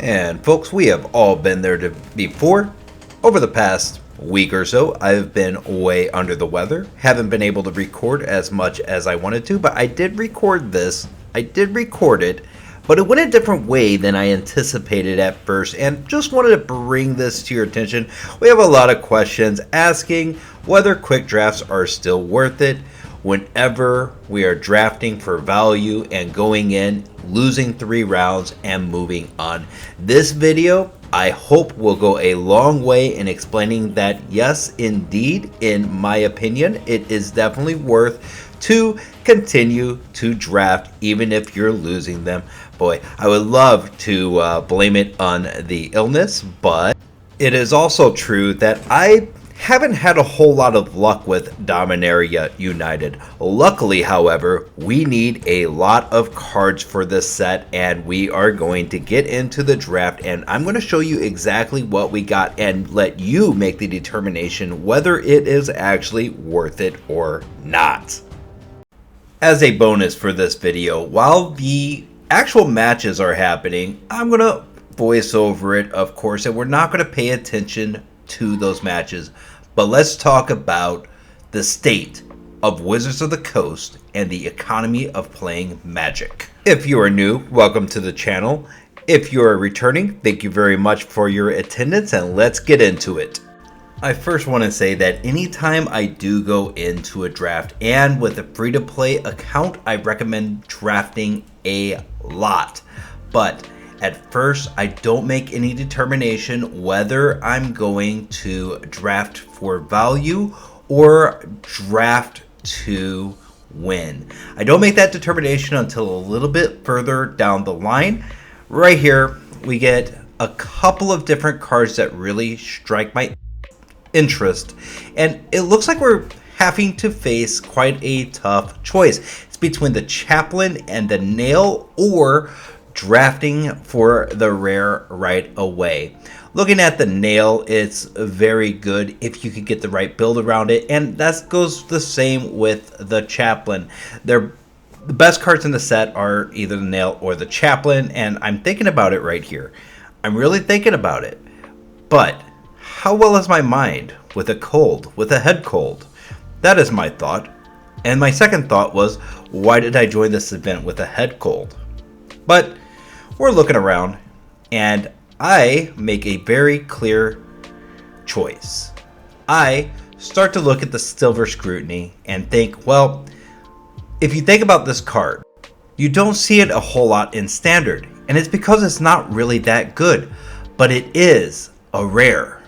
And folks, we have all been there before. Over the past week or so, I've been way under the weather. Haven't been able to record as much as I wanted to, but I did record this. I did record it, but it went a different way than I anticipated at first, and just wanted to bring this to your attention. We have a lot of questions asking whether quick drafts are still worth it whenever we are drafting for value and going in, losing 3 rounds and moving on. This video, I hope, will go a long way in explaining that yes, indeed, in my opinion, it is definitely worth to continue to draft even if you're losing them. Boy, I would love to blame it on the illness, but it is also true that I haven't had a whole lot of luck with Dominaria United. Luckily, however, we need a lot of cards for this set, and we are going to get into the draft, and I'm going to show you exactly what we got and let you make the determination whether it is actually worth it or not. As a bonus for this video, while the actual matches are happening, I'm going to voice over it, of course, and we're not going to pay attention to those matches. But let's talk about the state of Wizards of the Coast and the economy of playing Magic. If you are new, welcome to the channel. If you are returning, thank you very much for your attendance, and let's get into it. I first want to say that anytime I do go into a draft, and with a free-to-play account, I recommend drafting a lot. But at first, I don't make any determination whether I'm going to draft for value or draft to win. I don't make that determination until a little bit further down the line. Right here, we get a couple of different cards that really strike my interest, and it looks like we're having to face quite a tough choice. It's between the Chaplain and the Nail, or drafting for the rare right away. Looking at the Nail, it's very good if you could get the right build around it, and that goes the same with the Chaplain. The best cards in the set are either the Nail or the Chaplain, and I'm thinking about it right here. I'm really thinking about it. But how well is my mind with a head cold? That is my thought. And my second thought was, why did I join this event with a head cold? But we're looking around, and I make a very clear choice. I start to look at the Silver Scrutiny and think, well, if you think about this card, you don't see it a whole lot in Standard, and it's because it's not really that good, but it is a rare.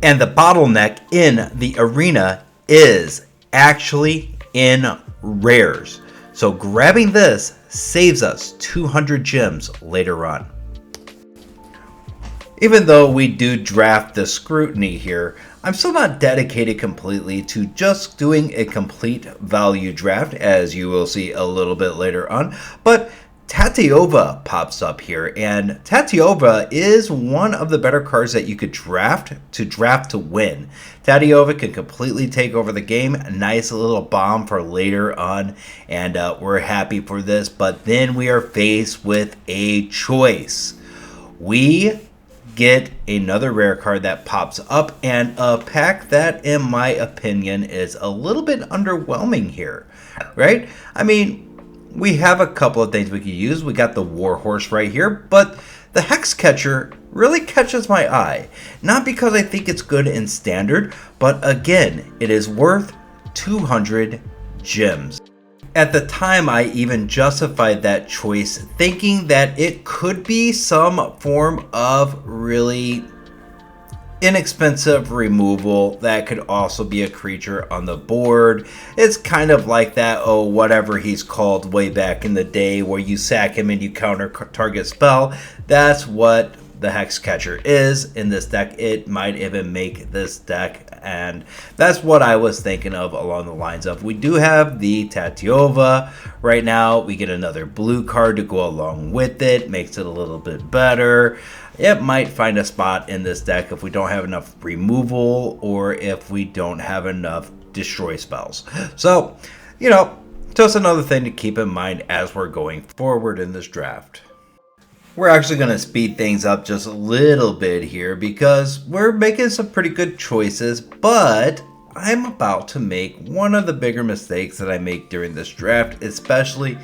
And the bottleneck in the arena is actually in rares. So grabbing this saves us 200 gems later on. Even though we do draft the Scrutiny here, I'm still not dedicated completely to just doing a complete value draft, as you will see a little bit later on. But Tatyova pops up here, and Tatyova is one of the better cards that you could draft to win. Tatyova can completely take over the game. A nice little bomb for later on, and we're happy for this. But then we are faced with a choice. We get another rare card that pops up, and a pack that, in my opinion, is a little bit underwhelming here, right? I mean, we have a couple of things we could use. We got the Warhorse right here, but the Hexcatcher really catches my eye. Not because I think it's good in Standard, but again, it is worth 200 gems. At the time, I even justified that choice, thinking that it could be some form of really inexpensive removal that could also be a creature on the board. It's kind of like that, whatever he's called way back in the day, where you sack him and you counter target spell. That's what the Hexcatcher is in this deck. It might even make this deck, and that's what I was thinking of along the lines of, we do have the Tatyova right now. We get another blue card to go along with it, makes it a little bit better. It might find a spot in this deck if we don't have enough removal, or if we don't have enough destroy spells. So, you know, just another thing to keep in mind as we're going forward in this draft. We're actually going to speed things up just a little bit here because we're making some pretty good choices, but I'm about to make one of the bigger mistakes that I make during this draft, especially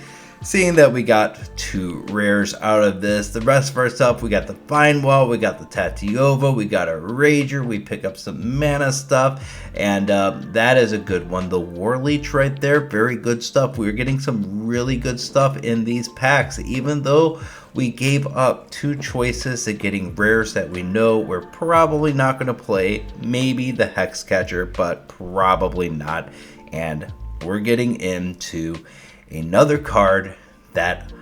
seeing that we got 2 rares out of this. The rest of our stuff, we got the Finewall, we got the Tatiova, we got a Rager, we pick up some mana stuff, and that is a good one. The Warleech right there, very good stuff. We're getting some really good stuff in these packs, even though we gave up 2 choices to getting rares that we know we're probably not going to play. Maybe the Hexcatcher, but probably not. And we're getting into another card that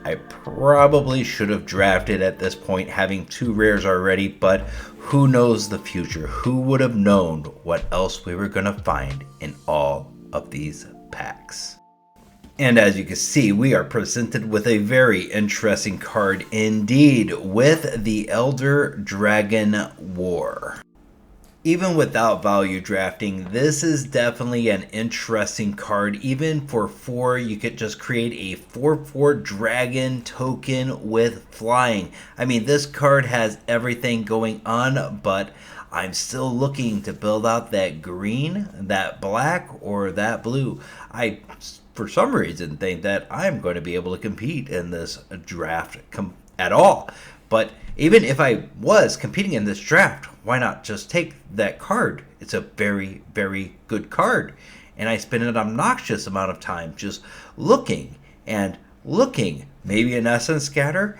I probably should have drafted at this point, having 2 rares already, but who knows the future? Who would have known what else we were going to find in all of these packs? And as you can see, we are presented with a very interesting card indeed, with the Elder Dragon War. Even without value drafting, this is definitely an interesting card. Even for 4, you could just create a 4/4 dragon token with flying. I mean, this card has everything going on, but I'm still looking to build out that green, that black, or that blue. I, for some reason, think that I'm going to be able to compete in this draft at all. But even if I was competing in this draft, why not just take that card? It's a very, very good card. And I spend an obnoxious amount of time just looking and looking. Maybe an Essence Scatter?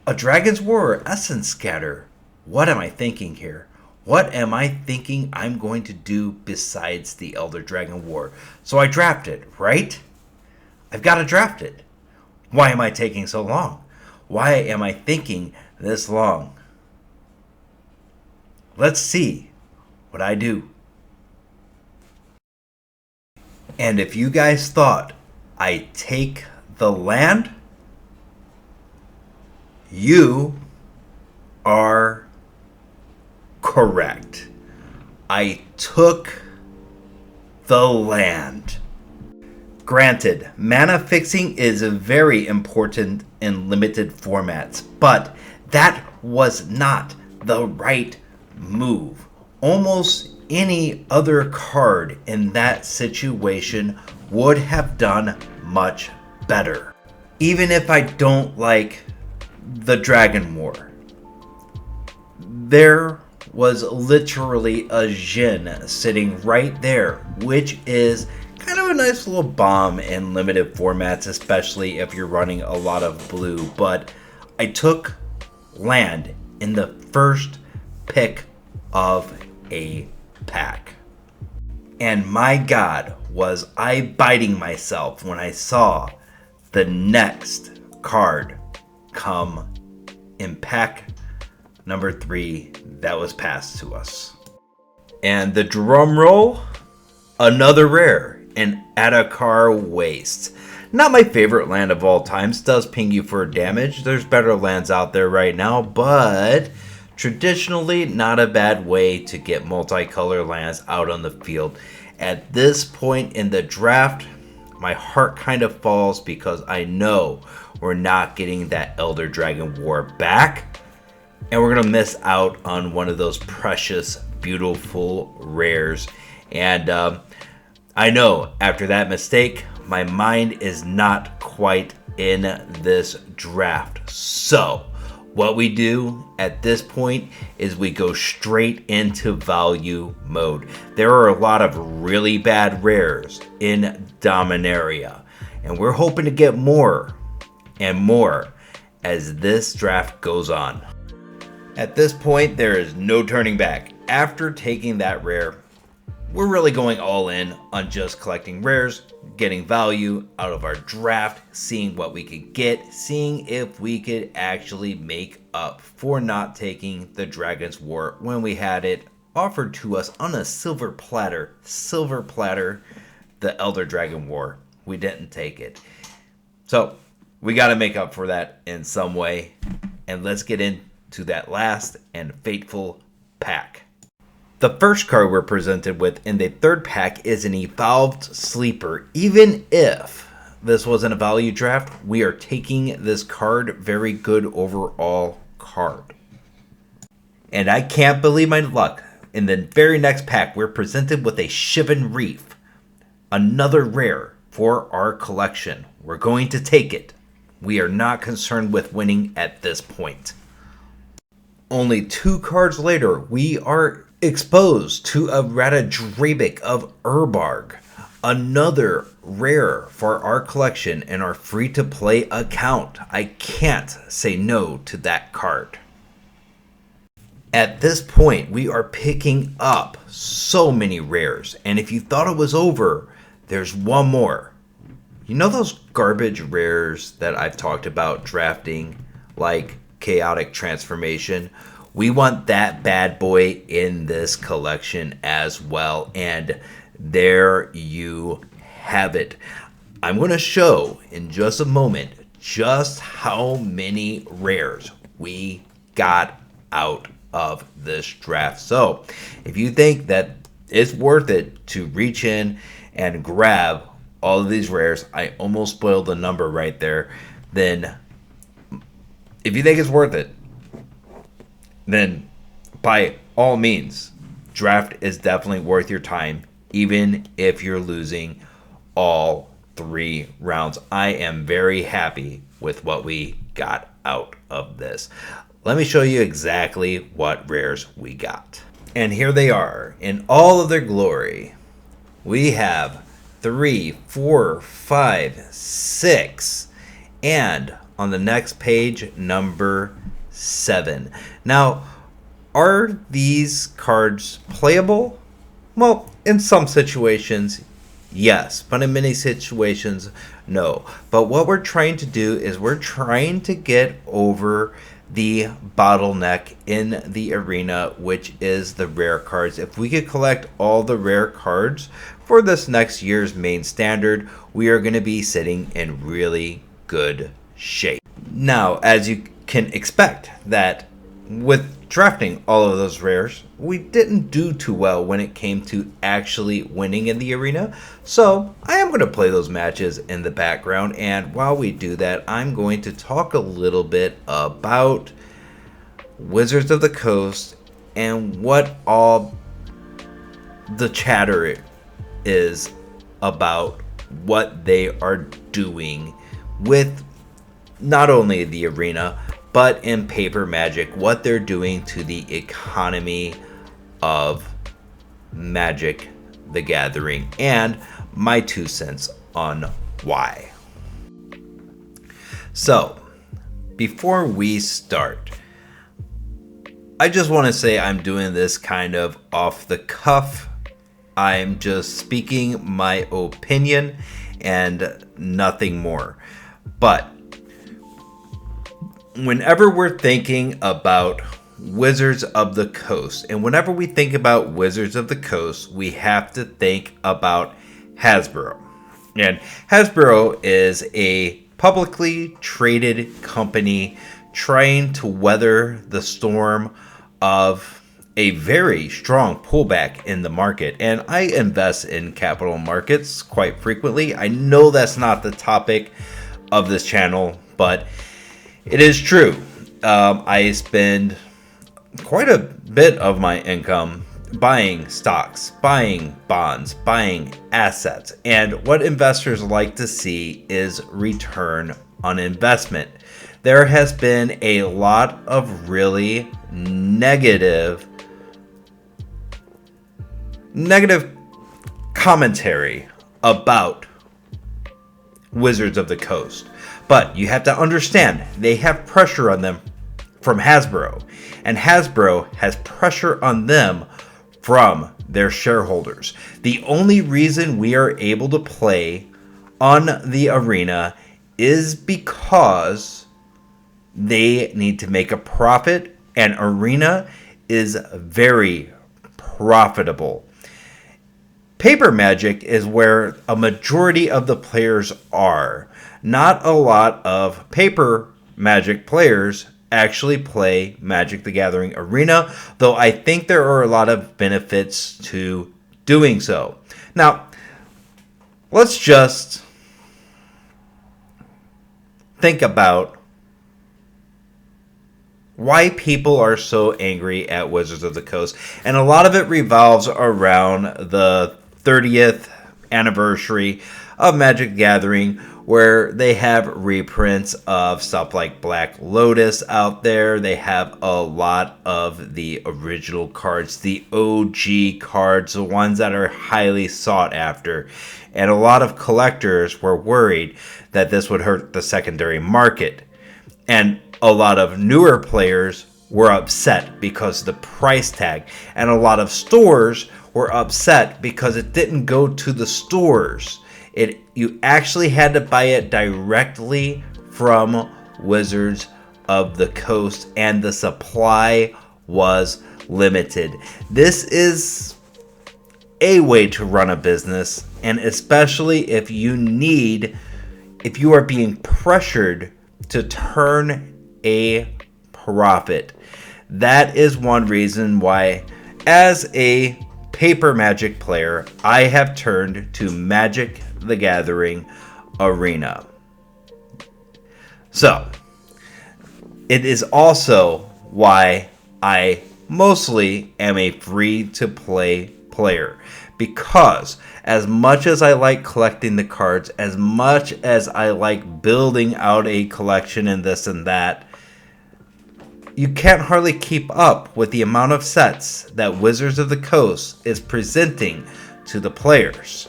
A Dragon's War or Essence Scatter? What am I thinking here? What am I thinking I'm going to do besides the Elder Dragon War? So I draft it, right? I've got to draft it. Why am I taking so long? Why am I thinking this long? Let's see what I do. And if you guys thought I take the land, you are correct. I took the land. Granted, mana fixing is very important in limited formats, but that was not the right move. Almost any other card in that situation would have done much better. Even if I don't like the Dragon War, there was literally a Jhin sitting right there, which is kind of a nice little bomb in limited formats, especially if you're running a lot of blue. But I took land in the first pick of a pack. And my God, was I biting myself when I saw the next card come in pack number 3 that was passed to us. And the drum roll, another rare, an Adakar Waste. Not my favorite land of all times, does ping you for damage. There's better lands out there right now, but traditionally not a bad way to get multicolor lands out on the field. At this point in the draft, my heart kind of falls because I know we're not getting that Elder Dragon War back, and we're going to miss out on one of those precious, beautiful rares. And I know after that mistake, my mind is not quite in this draft. So what we do at this point is we go straight into value mode. There are a lot of really bad rares in Dominaria, and we're hoping to get more and more as this draft goes on. At this point, there is no turning back. After taking that rare, we're really going all in on just collecting rares, getting value out of our draft, seeing what we could get, seeing if we could actually make up for not taking the Dragon's War when we had it offered to us on a silver platter, the Elder Dragon War. We didn't take it. So we got to make up for that in some way. And let's get into that last and fateful pack. The first card we're presented with in the third pack is an Evolved Sleeper. Even if this wasn't a value draft. We are taking this card, very good overall card. And I can't believe my luck. In the very next pack, we're presented with a Shivan Reef. Another rare for our collection. We're going to take it. We are not concerned with winning at this point. Only 2 cards later, we are exposed to a Rata Drabic of Urbarg. Another rare for our collection in our free-to-play account. I can't say no to that card. At this point, we are picking up so many rares. And if you thought it was over, there's one more. You know those garbage rares that I've talked about drafting, like Chaotic Transformation? We want that bad boy in this collection as well. And there you have it. I'm going to show in just a moment just how many rares we got out of this draft. So if you think that it's worth it to reach in and grab all of these rares, I almost spoiled the number right there, then if you think it's worth it, then by all means, draft is definitely worth your time, even if you're losing all 3 rounds. I am very happy with what we got out of this. Let me show you exactly what rares we got. And here they are in all of their glory. We have 3, 4, 5, 6, and on the next page, number 7. Now, are these cards playable? Well, in some situations, yes, but in many situations, no. But what we're trying to do is we're trying to get over the bottleneck in the arena, which is the rare cards. If we could collect all the rare cards for this next year's main standard, we are going to be sitting in really good shape. Now, as you can expect, that with drafting all of those rares, we didn't do too well when it came to actually winning in the arena. So I am going to play those matches in the background, and while we do that, I'm going to talk a little bit about Wizards of the Coast and what all the chatter is about what they are doing with not only the arena, but in Paper Magic, what they're doing to the economy of Magic the Gathering, and my 2 cents on why. So, before we start, I just want to say I'm doing this kind of off the cuff. I'm just speaking my opinion and nothing more. But whenever we're thinking about Wizards of the Coast, and whenever we think about Wizards of the Coast, we have to think about Hasbro. And Hasbro is a publicly traded company trying to weather the storm of a very strong pullback in the market. And I invest in capital markets quite frequently. I know that's not the topic of this channel, but it is true. I spend quite a bit of my income buying stocks, buying bonds, buying assets. And what investors like to see is return on investment. There has been a lot of really negative commentary about Wizards of the Coast. But you have to understand, they have pressure on them from Hasbro. And Hasbro has pressure on them from their shareholders. The only reason we are able to play on the arena is because they need to make a profit, and arena is very profitable. Paper Magic is where a majority of the players are. Not a lot of Paper Magic players actually play Magic the Gathering Arena, though I think there are a lot of benefits to doing so. Now, let's just think about why people are so angry at Wizards of the Coast. And a lot of it revolves around the 30th anniversary of Magic the Gathering, where they have reprints of stuff like Black Lotus out there. They have a lot of the original cards, the OG cards, the ones that are highly sought after. And a lot of collectors were worried that this would hurt the secondary market. And a lot of newer players were upset because of the price tag. And a lot of stores were upset because it didn't go to the stores. You actually had to buy it directly from Wizards of the Coast, and the supply was limited. This is a way to run a business, and especially if you are being pressured to turn a profit. That is one reason why, as a paper Magic player, I have turned to Magic the Gathering Arena. So, it is also why I mostly am a free-to-play player. Because as much as I like collecting the cards, as much as I like building out a collection and this and that, you can't hardly keep up with the amount of sets that Wizards of the Coast is presenting to the players.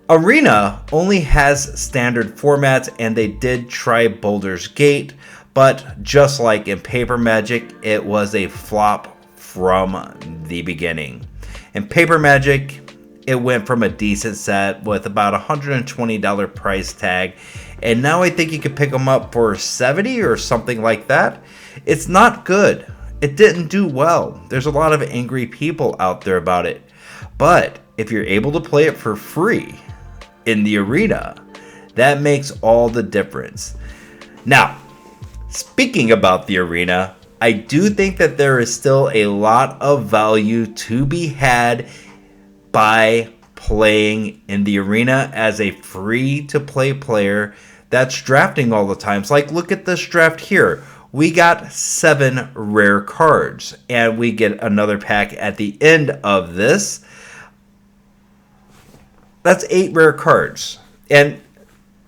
Arena only has standard formats, and they did try Baldur's Gate, but just like in Paper Magic, it was a flop from the beginning. In Paper Magic, it went from a decent set with about $120 price tag, and now I think you could pick them up for $70 or something like that. It's not good. It didn't do well. There's a lot of angry people out there about it. But if you're able to play it for free in the arena, that makes all the difference. Now, speaking about the arena, I do think that there is still a lot of value to be had by playing in the arena as a free-to-play player that's drafting all the time. So, like, look at this draft here. We got 7 rare cards, and we get another pack at the end of this. That's 8 rare cards. And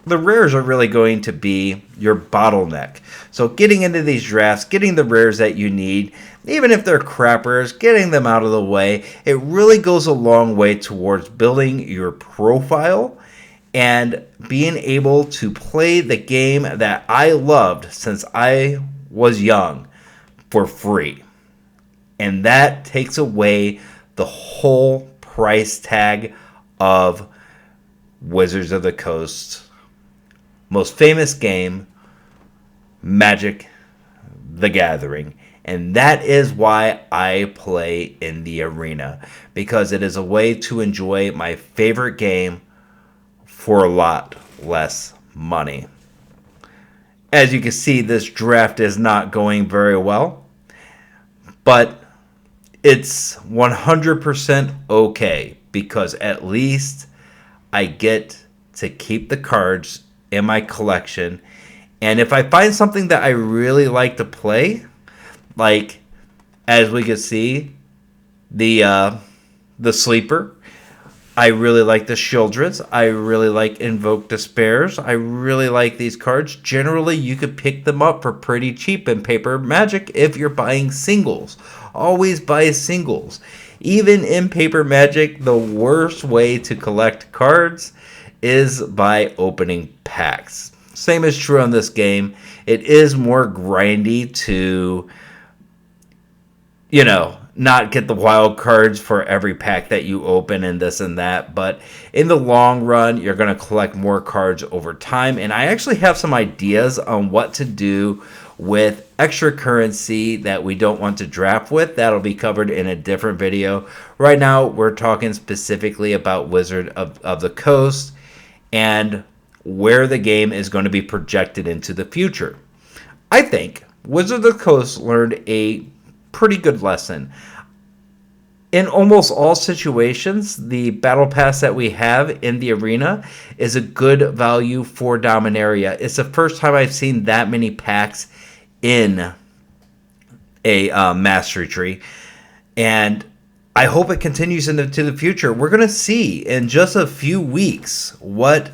the rares are really going to be your bottleneck. So getting into these drafts, getting the rares that you need, even if they're crappers, getting them out of the way, it really goes a long way towards building your profile and being able to play the game that I loved since I was young for free. And that takes away the whole price tag of Wizards of the Coast most famous game, Magic the Gathering. And that is why I play in the arena, because it is a way to enjoy my favorite game for a lot less money. As you can see, this draft is not going very well, but it's 100% okay, because at least I get to keep the cards in my collection. And if I find something that I really like to play, like as we can see, the Sleeper, I really like the Shieldreds, I really like Invoke Despairs, I really like these cards. Generally, you could pick them up for pretty cheap in Paper Magic if you're buying singles. Always buy singles. Even in Paper Magic, the worst way to collect cards is by opening packs. Same is true on this game. It is more grindy to, not get the wild cards for every pack that you open and this and that. But in the long run, you're going to collect more cards over time. And I actually have some ideas on what to do with extra currency that we don't want to draft with. That'll be covered in a different video. Right now, we're talking specifically about Wizard of the Coast and where the game is going to be projected into the future. I think Wizard of the Coast learned a pretty good lesson. In almost all situations, the battle pass that we have in the arena is a good value for Dominaria. It's the first time I've seen that many packs in a mastery tree, and I hope it continues into the future. We're going to see in just a few weeks what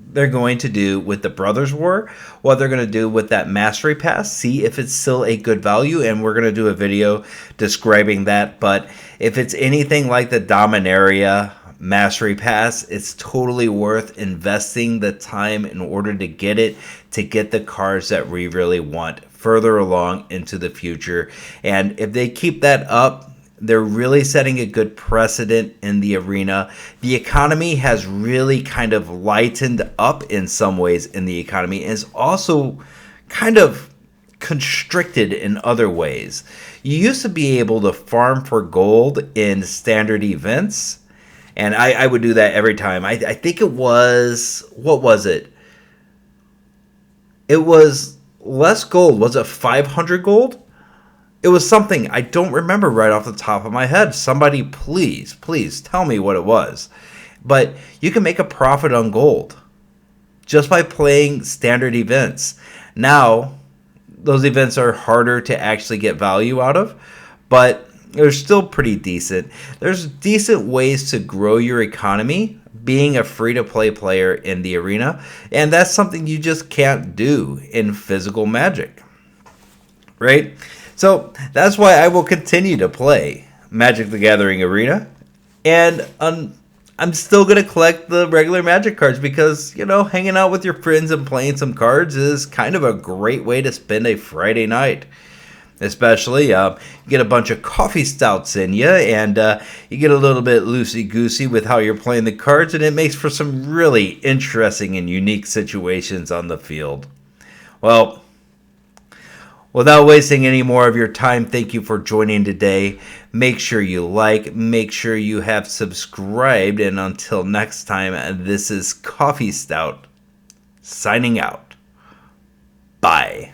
they're going to do with the Brothers War, what they're going to do with that Mastery Pass, see if it's still a good value, and we're going to do a video describing that. But if it's anything like the Dominaria Mastery Pass, it's totally worth investing the time in order to get it, to get the cards that we really want further along into the future. And if they keep that up, they're really setting a good precedent in the arena. The economy has really kind of lightened up in some ways in the economy, and is also kind of constricted in other ways. You used to be able to farm for gold in standard events, and I would do that every time. I think it was, what was it? It was less gold. Was it 500 gold? It was something I don't remember right off the top of my head. Somebody please tell me what it was. But you can make a profit on gold just by playing standard events. Now, those events are harder to actually get value out of, but they're still pretty decent. There's decent ways to grow your economy being a free-to-play player in the arena, and that's something you just can't do in physical Magic, right? So that's why I will continue to play Magic the Gathering Arena. And I'm still going to collect the regular Magic cards because, you know, hanging out with your friends and playing some cards is kind of a great way to spend a Friday night. Especially, you get a bunch of coffee stouts in you, and you get a little bit loosey-goosey with how you're playing the cards, and it makes for some really interesting and unique situations on the field. Well, without wasting any more of your time, thank you for joining today. Make sure you like, make sure you have subscribed, and until next time, this is Coffee Stout signing out. Bye.